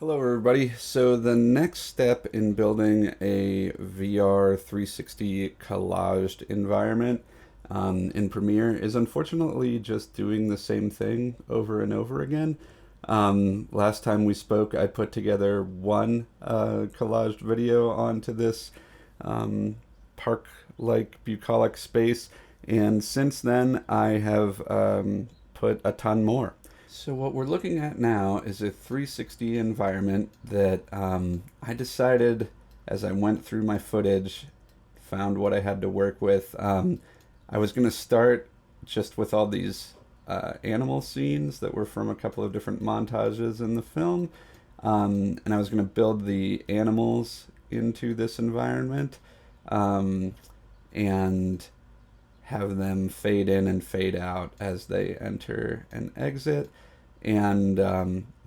Hello, everybody. So the next step in building a VR 360 collaged environment in Premiere is unfortunately just doing the same thing over and over again. Last time we spoke, I put together one collaged video onto this um, park-like bucolic space, and since then I have put a ton more. So what we're looking at now is a 360 environment that I decided as I went through my footage, found what I had to work with. I was going to start just with all these animal scenes that were from a couple of different montages in the film, and I was going to build the animals into this environment um, and have them fade in and fade out as they enter and exit. And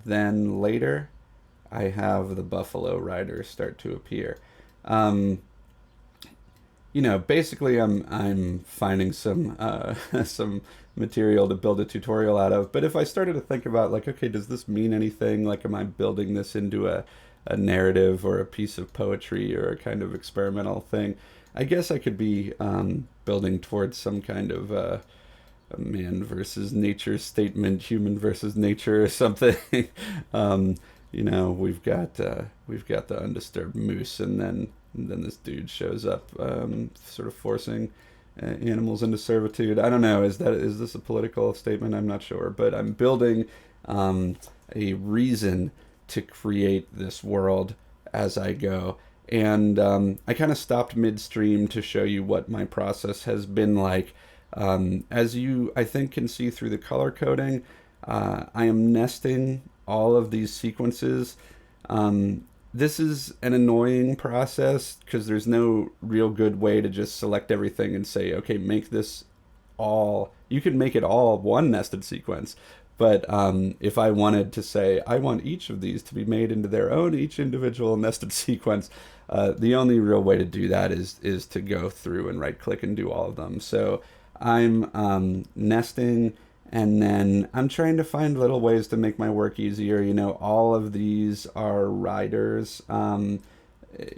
then later, I have the buffalo riders start to appear. Um, basically, I'm finding some some material to build a tutorial out of. But if I started to think about like, okay, does this mean anything? Like, am I building this into a narrative or a piece of poetry or a kind of experimental thing? I guess I could be building towards some kind of a man versus nature statement, human versus nature or something. um, we've got the undisturbed moose, and then this dude shows up, sort of forcing animals into servitude. I don't know. Is this a political statement? I'm not sure, but I'm building um, a reason to create this world as I go. And I kind of stopped midstream to show you what my process has been like. As you, I think, can see through the color coding, I am nesting all of these sequences. This is an annoying process because there's no real good way to just select everything and say, okay, make this all. You can make it all one nested sequence. But if I wanted to say, I want each of these to be made into their own, each individual nested sequence, the only real way to do that is to go through and right click and do all of them. So I'm nesting, and then I'm trying to find little ways to make my work easier. All of these are riders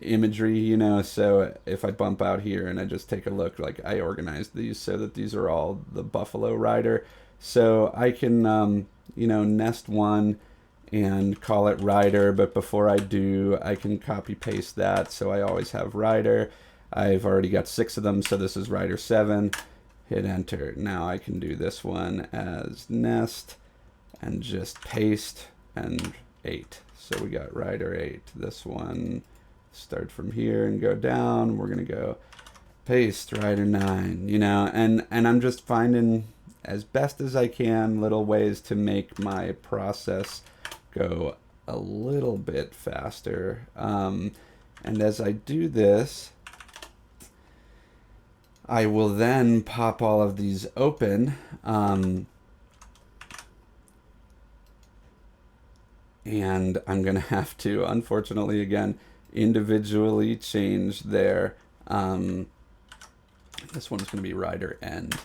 imagery, so if I bump out here and I just take a look, like I organized these so that these are all the buffalo rider. So I can, nest one and call it rider, but before I do, I can copy paste that. So I always have rider. I've already got 6 of them, so this is rider 7. Hit enter. Now I can do this one as nest and just paste and 8. So we got rider 8. This one, start from here and go down. We're going to go paste rider 9, and I'm just finding as best as I can little ways to make my process go a little bit faster. And as I do this, I will then pop all of these open, and I'm going to have to, unfortunately, again, individually change their, this one's going to be rider end.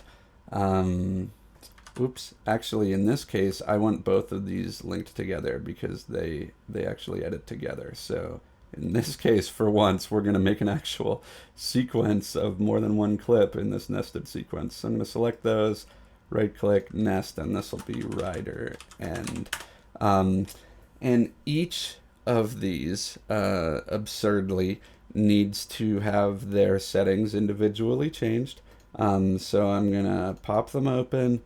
Oops, actually in this case, I want both of these linked together because they actually edit together. So in this case, for once, we're going to make an actual sequence of more than one clip in this nested sequence. So I'm going to select those, right click, nest, and this will be rider end. And each of these, absurdly, needs to have their settings individually changed. So I'm going to pop them open,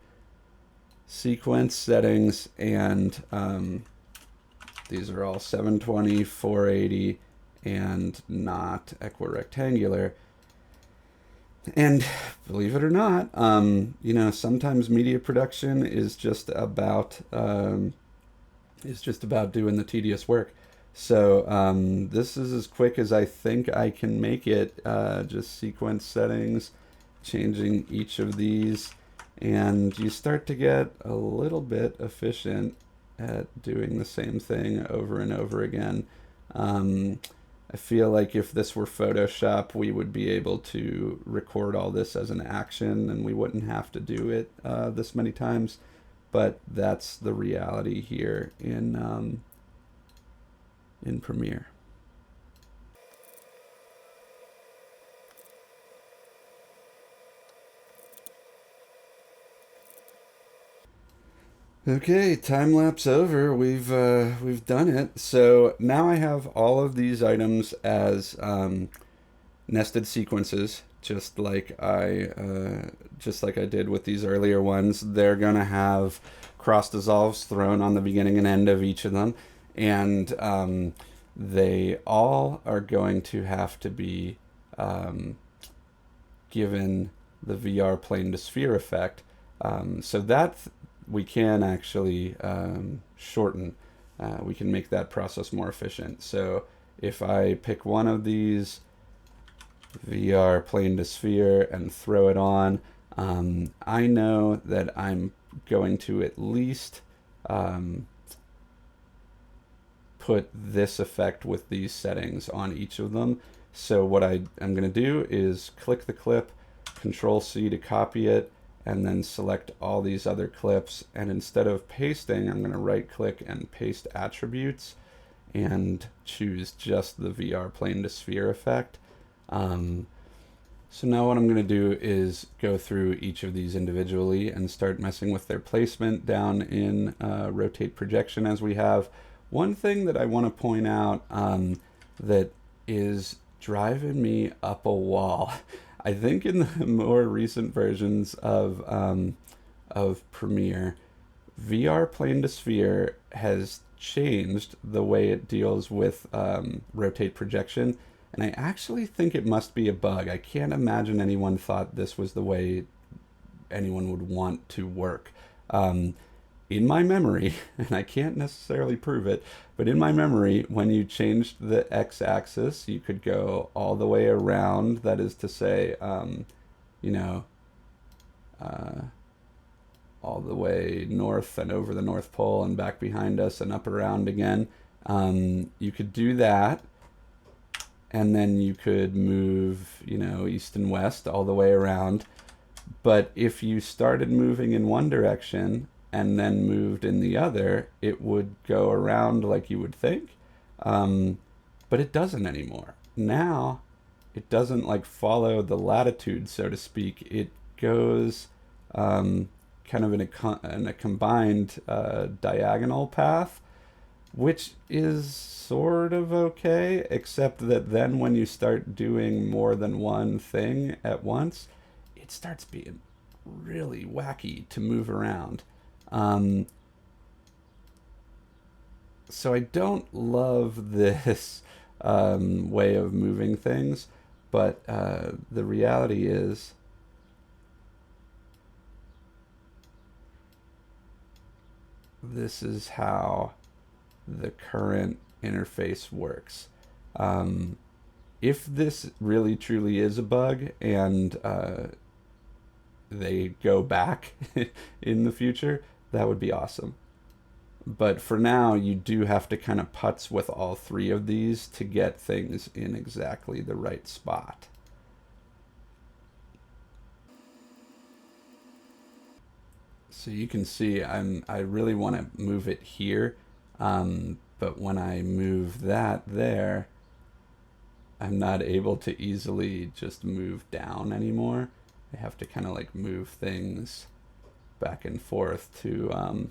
sequence settings, and these are all 720, 480, and not equirectangular. And believe it or not, sometimes media production is just about doing the tedious work. So this is as quick as I think I can make it. Just sequence settings, changing each of these, and you start to get a little bit efficient at doing the same thing over and over again. I feel like if this were Photoshop, we would be able to record all this as an action and we wouldn't have to do it this many times. But that's the reality here in Premiere. Okay, time lapse over. We've done it. So now I have all of these items as nested sequences, just like I did with these earlier ones. They're gonna have cross dissolves thrown on the beginning and end of each of them, and they all are going to have to be given the VR plane to sphere effect. So that we can actually shorten. We can make that process more efficient. So if I pick one of these VR plane to sphere and throw it on, I know that I'm going to at least put this effect with these settings on each of them. So what I'm going to do is click the clip, Control C to copy it, and then select all these other clips. And instead of pasting, I'm going to right click and paste attributes and choose just the VR plane to sphere effect. So now what I'm going to do is go through each of these individually and start messing with their placement down in rotate projection as we have. One thing that I want to point out that is driving me up a wall. I think in the more recent versions of Premiere, VR plane to sphere has changed the way it deals with rotate projection, and I actually think it must be a bug. I can't imagine anyone thought this was the way anyone would want to work. In my memory, and I can't necessarily prove it, but in my memory, when you changed the x-axis, you could go all the way around. That is to say, all the way north and over the North Pole and back behind us and up around again. You could do that, and then you could move, east and west all the way around. But if you started moving in one direction and then moved in the other, it would go around like you would think. But it doesn't anymore. Now, it doesn't like follow the latitude, so to speak. It goes kind of in a combined diagonal path, which is sort of okay, except that then when you start doing more than one thing at once, it starts being really wacky to move around. So I don't love this way of moving things, but the reality is this is how the current interface works. If this really truly is a bug and they go back in the future, that would be awesome. But for now, you do have to kind of putz with all three of these to get things in exactly the right spot. So you can see I really want to move it here, but when I move that there, I'm not able to easily just move down anymore. I have to kind of like move things back and forth to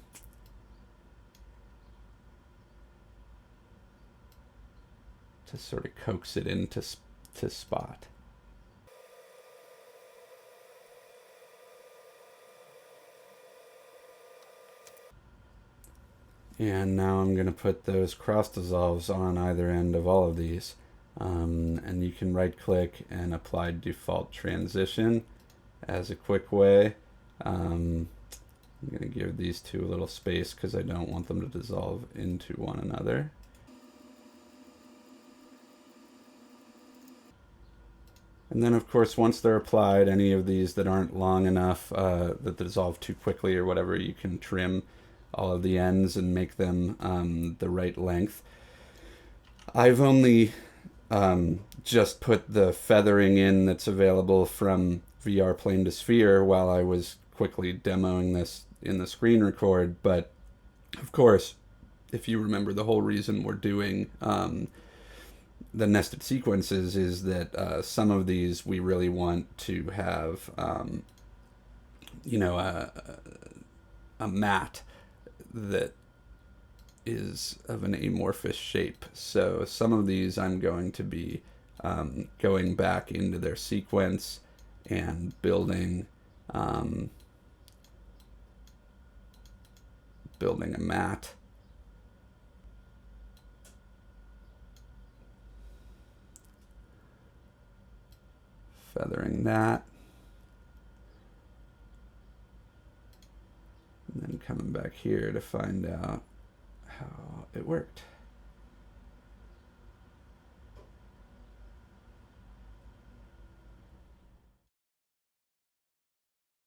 sort of coax it into spot. And now I'm going to put those cross dissolves on either end of all of these. And you can right click and apply default transition as a quick way. I'm going to give these two a little space because I don't want them to dissolve into one another. And then, of course, once they're applied, any of these that aren't long enough, that dissolve too quickly or whatever, you can trim all of the ends and make them the right length. I've only just put the feathering in that's available from VR plane to sphere while I was quickly demoing this in the screen record, but of course if you remember, the whole reason we're doing the nested sequences is that some of these we really want to have, you know, a mat that is of an amorphous shape. So some of these I'm going to be going back into their sequence and building building a mat. Feathering that. And then coming back here to find out how it worked.